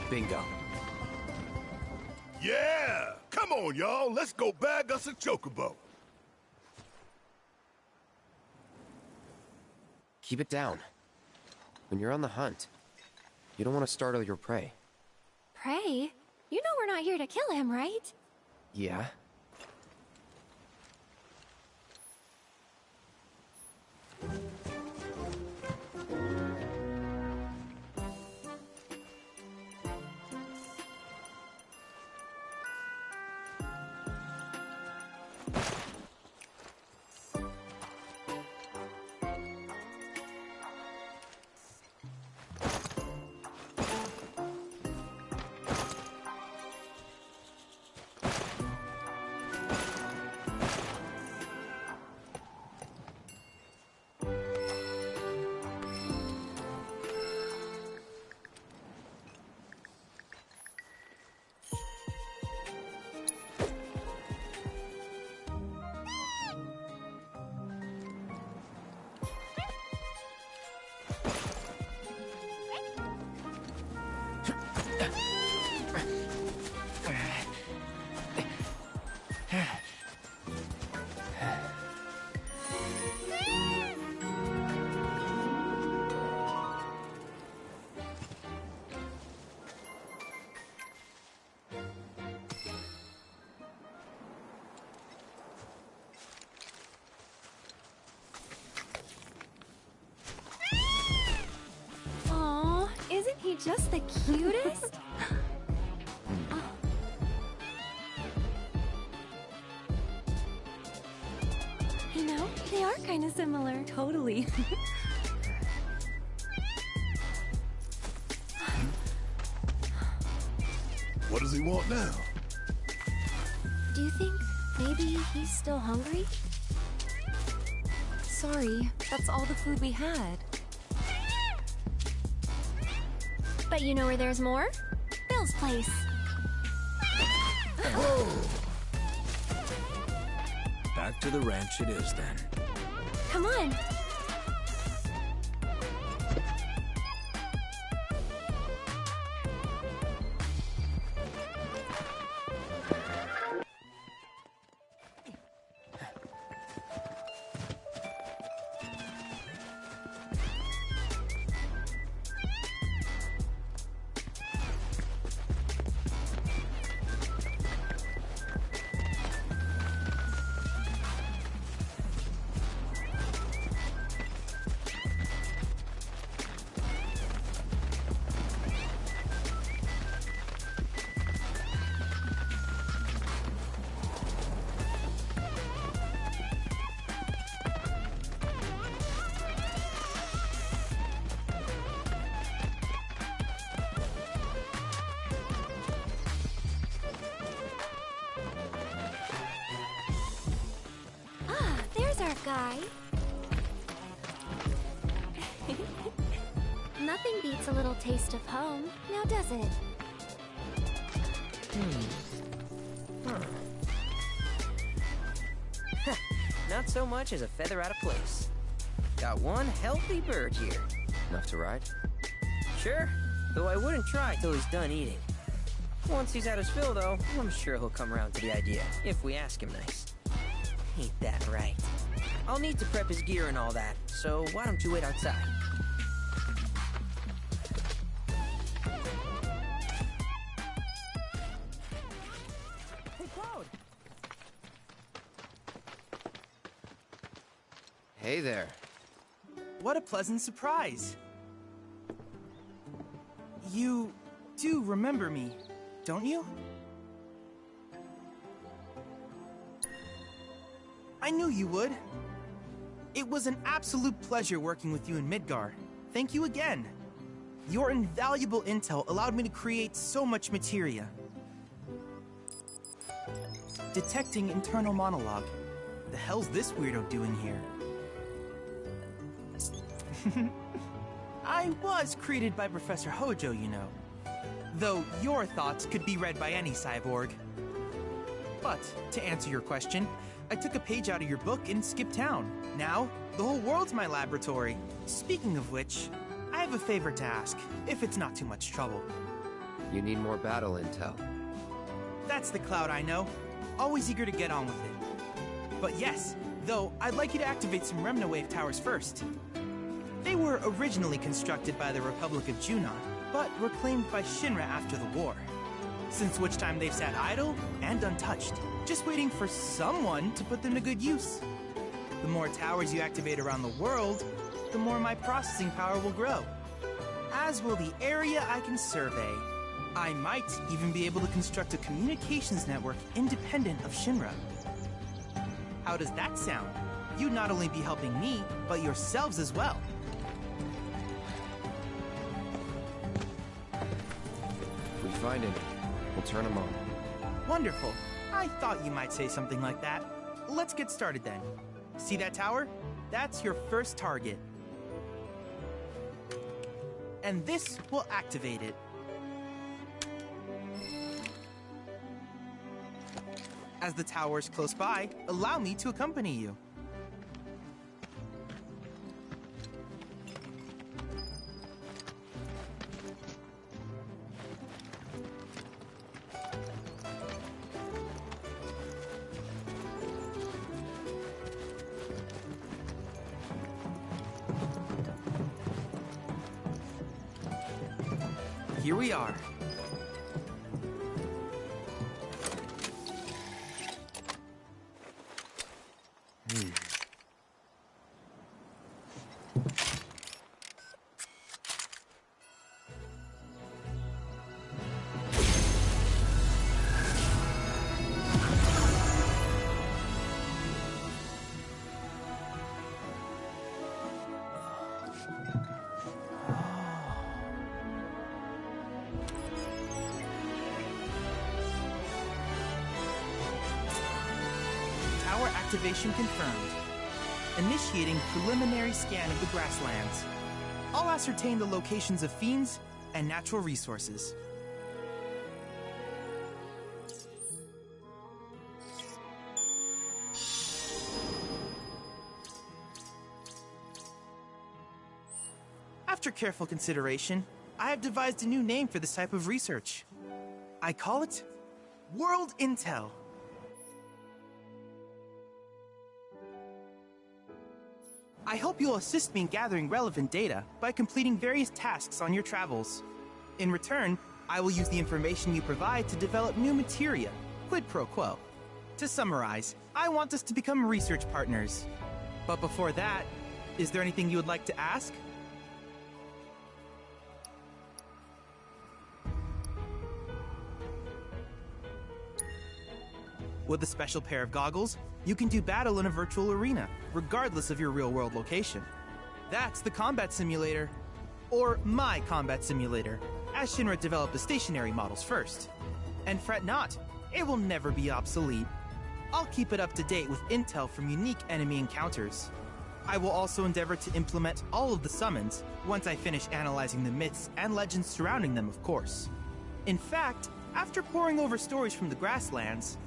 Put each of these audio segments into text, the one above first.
Bingo. Yeah! Come on, y'all. Let's go bag us a chocobo. Keep it down. When you're on the hunt, you don't want to startle your prey. Prey? You know we're not here to kill him, right? Yeah? Aw, isn't he just the cutest? You know, they are kind of similar. Totally. What does he want now? Do you think maybe he's still hungry? Sorry, that's all the food we had. But you know where there's more? Bill's place. Whoa! Back to the ranch it is then. Come on. There's our guy. Nothing beats a little taste of home, now does it? Not so much as a feather out of place. Got one healthy bird here. Enough to ride? Sure, though I wouldn't try till he's done eating. Once he's had his fill, though, I'm sure he'll come around to the idea, if we ask him nice. Ain't that right? I'll need to prep his gear and all that, so why don't you wait outside? Hey, Cloud! Hey there. What a pleasant surprise. You do remember me, don't you? I knew you would. It was an absolute pleasure working with you in Midgar. Thank you again. Your invaluable intel allowed me to create so much materia. Detecting internal monologue. The hell's this weirdo doing here? I was created by Professor Hojo, you know. Though your thoughts could be read by any cyborg. But, to answer your question, I took a page out of your book and skipped town. Now, the whole world's my laboratory. Speaking of which, I have a favor to ask, if it's not too much trouble. You need more battle intel. That's the Cloud I know. Always eager to get on with it. But yes, though, I'd like you to activate some Remna Wave towers first. They were originally constructed by the Republic of Junon, but were claimed by Shinra after the war. Since which time they've sat idle and untouched, just waiting for someone to put them to good use. The more towers you activate around the world, the more my processing power will grow. As will the area I can survey. I might even be able to construct a communications network independent of Shinra. How does that sound? You'd not only be helping me, but yourselves as well. If we find any, we'll turn them on. Wonderful. I thought you might say something like that. Let's get started then. See that tower? That's your first target. And this will activate it. As the tower is close by, allow me to accompany you. Here we are. Tower activation confirmed. Initiating preliminary scan of the grasslands. I'll ascertain the locations of fiends and natural resources. After careful consideration, I have devised a new name for this type of research. I call it World Intel. I hope you'll assist me in gathering relevant data by completing various tasks on your travels. In return, I will use the information you provide to develop new materia, quid pro quo. To summarize, I want us to become research partners. But before that, is there anything you would like to ask? With a special pair of goggles, you can do battle in a virtual arena, regardless of your real-world location. That's the combat simulator. Or my combat simulator, as Shinra developed the stationary models first. And fret not, it will never be obsolete. I'll keep it up to date with intel from unique enemy encounters. I will also endeavor to implement all of the summons, once I finish analyzing the myths and legends surrounding them, of course. In fact, after poring over stories from the grasslands,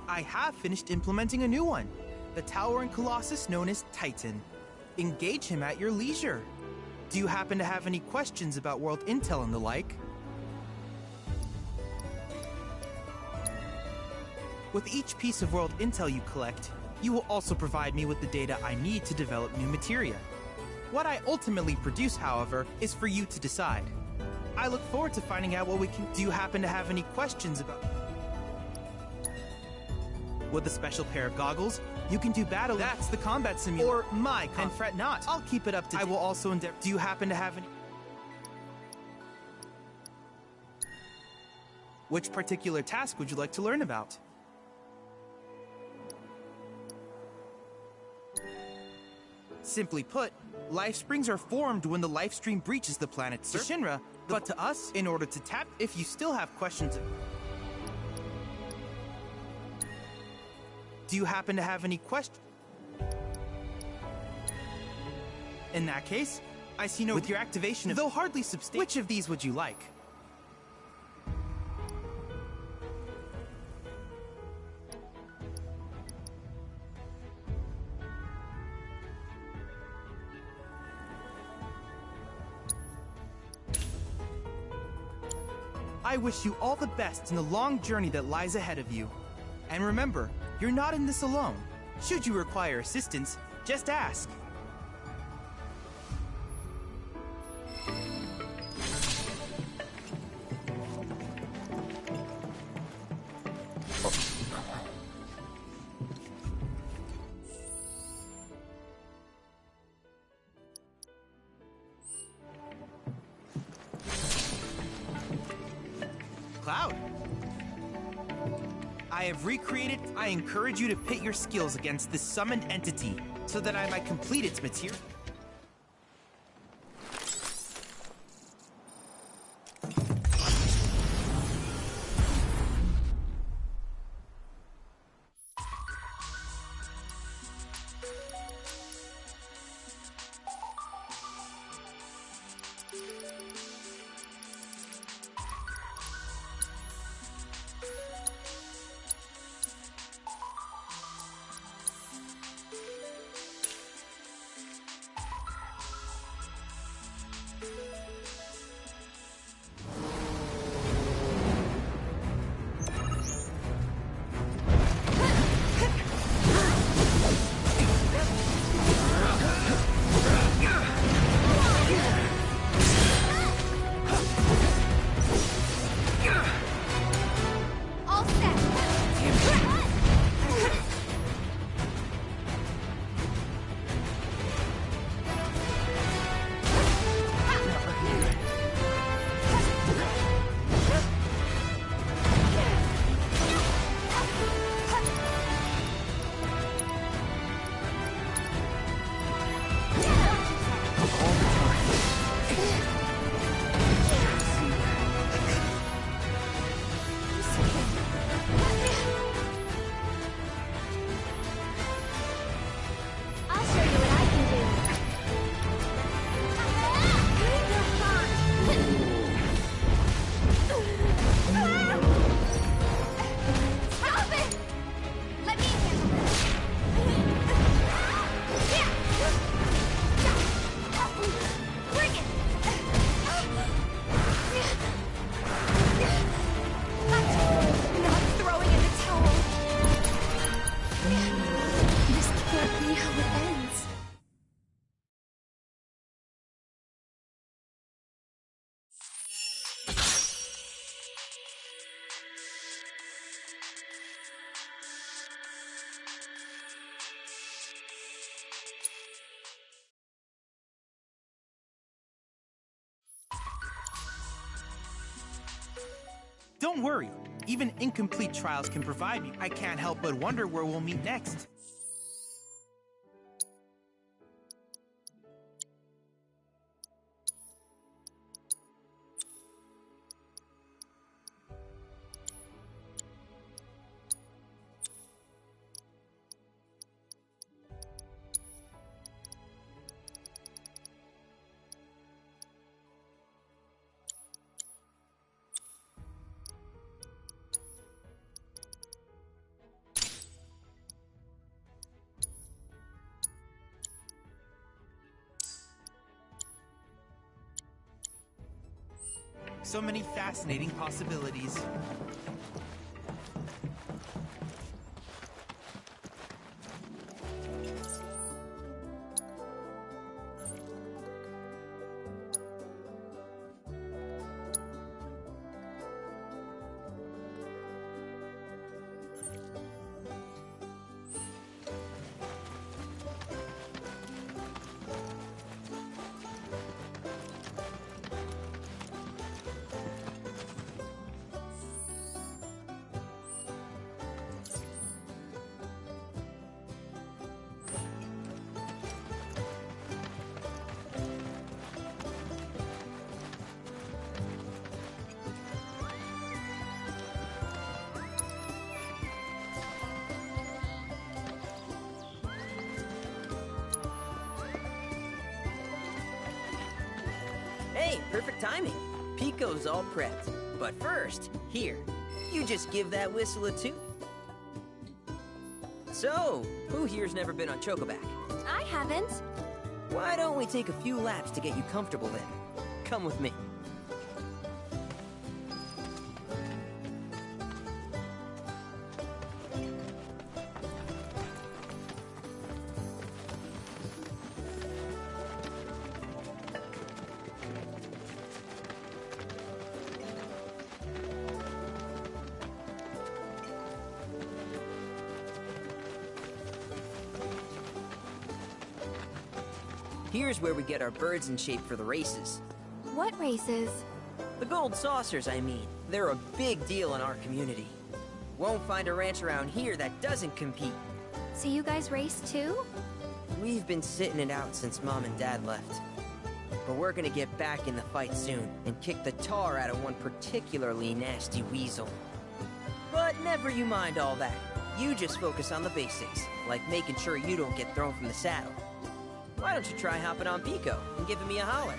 I have finished implementing a new one, the towering colossus known as Titan. Engage him at your leisure. Do you happen to have any questions about world intel and the like? With each piece of world intel you collect, you will also provide me with the data I need to develop new materia. What I ultimately produce, however, is for you to decide. I look forward to finding out what we can... Do you happen to have any questions about... With a special pair of goggles, you can do battle. That's the combat simulator. Or my and fret not. I'll keep it up to date. I will also endeavor. Do you happen to have any? Which particular task would you like to learn about? Simply put, life springs are formed when the life stream breaches the planet to Shinra, but to us, in order to tap. If you still have questions. Do you happen to have any questions? In that case, I see no... With your activation of... Though hardly substantial... Which of these would you like? I wish you all the best in the long journey that lies ahead of you. And remember, you're not in this alone. Should you require assistance, just ask. Cloud. I have recreated. I encourage you to pit your skills against this summoned entity so that I might complete its material. Don't worry, even incomplete trials can provide me. I can't help but wonder where we'll meet next. So many fascinating possibilities. Hey, perfect timing. Pico's all prepped. But first, here, you just give that whistle a toot. So, who here's never been on Chocoback? I haven't. Why don't we take a few laps to get you comfortable then? Come with me. Here's where we get our birds in shape for the races. What races? The gold saucers, I mean. They're a big deal in our community. Won't find a ranch around here that doesn't compete. So you guys race too? We've been sitting it out since Mom and Dad left. But we're gonna get back in the fight soon and kick the tar out of one particularly nasty weasel. But never you mind all that. You just focus on the basics, like making sure you don't get thrown from the saddle. Why don't you try hopping on Pico and giving me a holler?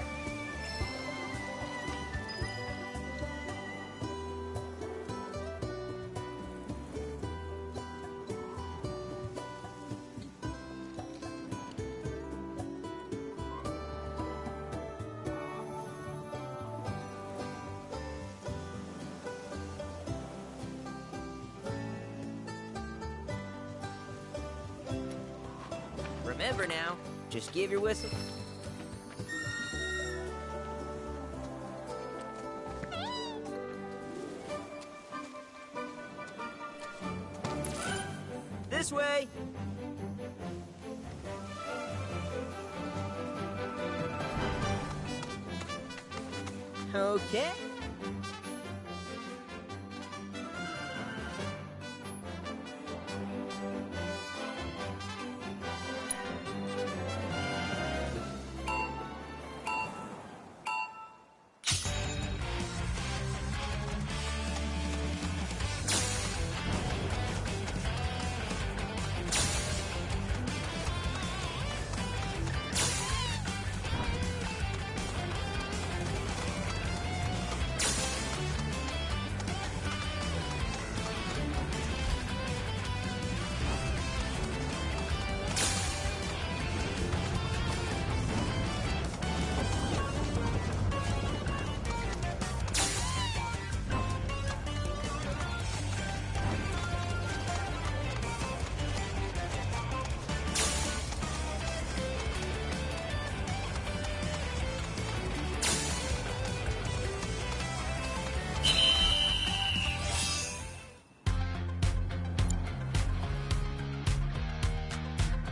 Remember now, just give your whistle. This way! Okay.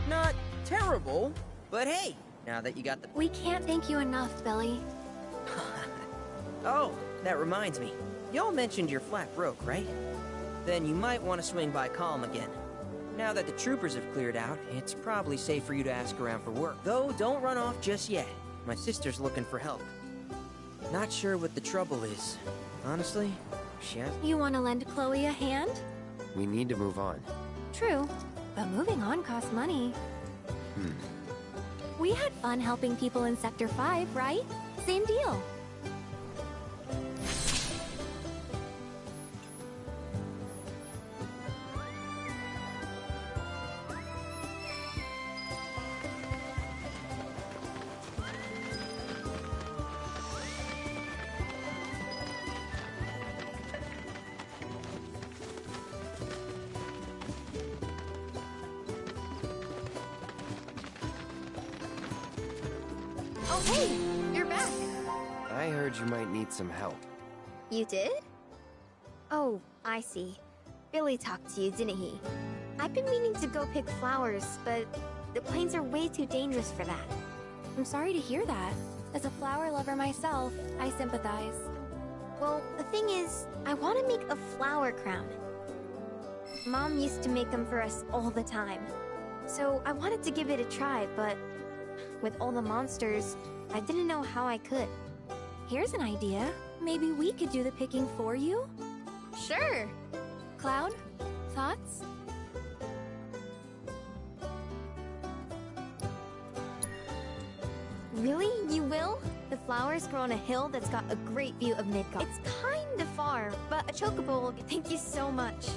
Not terrible, but hey, now that you got the... We can't thank you enough, Billy. Oh, that reminds me. Y'all mentioned your flat broke, right? Then you might want to swing by Calm again. Now that the troopers have cleared out, it's probably safe for you to ask around for work. Though, don't run off just yet. My sister's looking for help. Not sure what the trouble is. Honestly, she has... You want to lend Chloe a hand? We need to move on. True, but moving on costs money. We had fun helping people in Sector 5, right? Same deal. Oh, hey! You're back! I heard you might need some help. You did? Oh, I see. Billy talked to you, didn't he? I've been meaning to go pick flowers, but the plains are way too dangerous for that. I'm sorry to hear that. As a flower lover myself, I sympathize. Well, the thing is, I want to make a flower crown. Mom used to make them for us all the time. So I wanted to give it a try, but with all the monsters, I didn't know how I could. Here's an idea. Maybe we could do the picking for you? Sure. Cloud, thoughts? Really? You will? The flowers grow on a hill that's got a great view of Midgard. It's kinda far, but a chocobo. Thank you so much.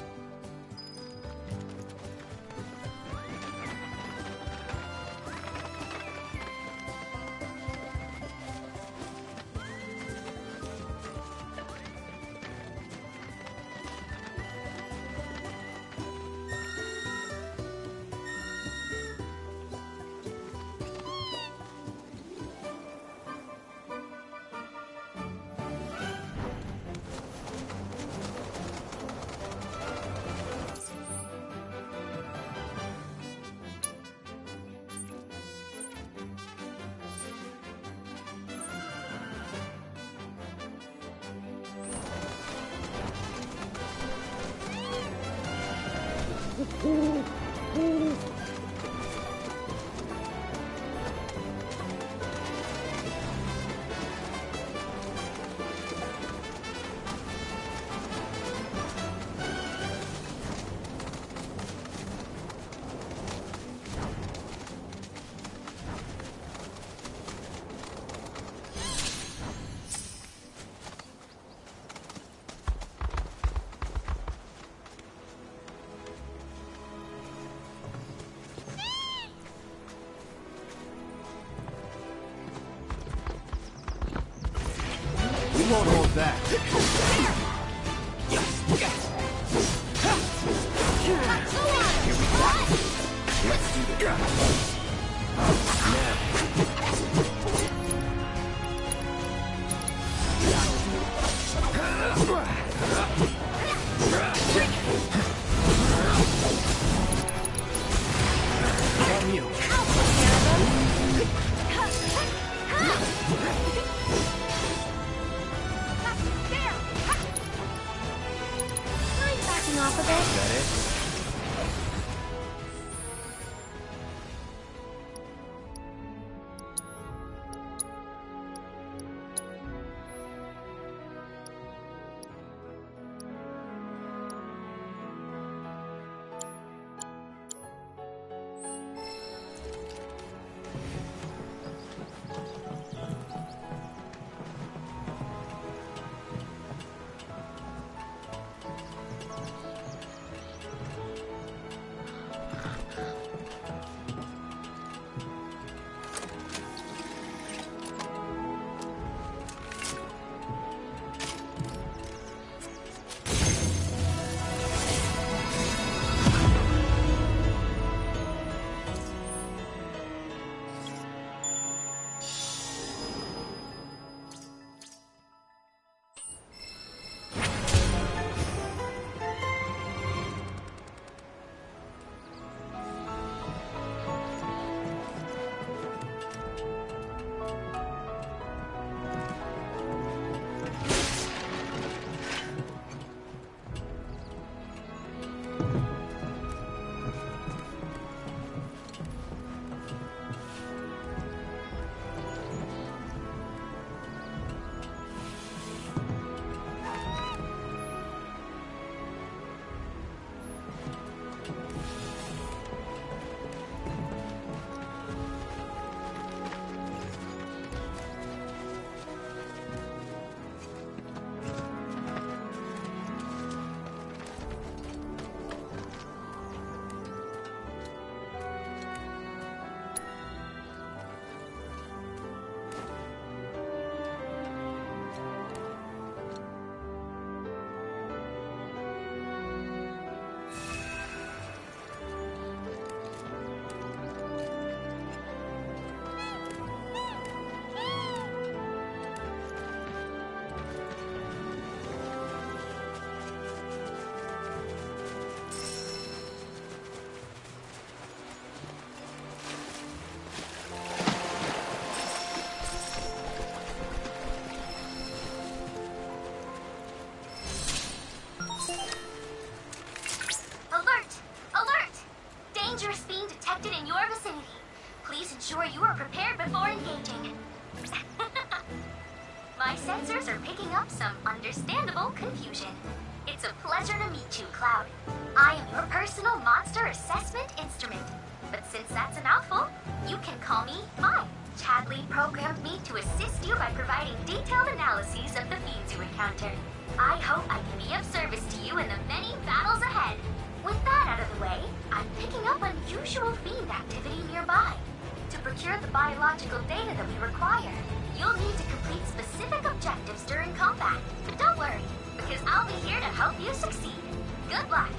that. Let's do this. On you. I'm backing off a bit. Is that it? Alert! Alert! Dangerous being detected in your vicinity. Please ensure you are prepared before engaging. My sensors are picking up some understandable confusion. It's a pleasure to meet you, Cloud. I am your personal monster assessment instrument. But since that's a mouthful, you can call me Mine. Chadley programmed me to assist you by providing detailed analyses of the fiends you encounter. I hope I can be of service to you in the many battles ahead. With that out of the way, I'm picking up unusual fiend activity nearby. To procure the biological data that we require, you'll need to complete specific objectives during combat. But don't worry, because I'll be here to help you succeed. Good luck.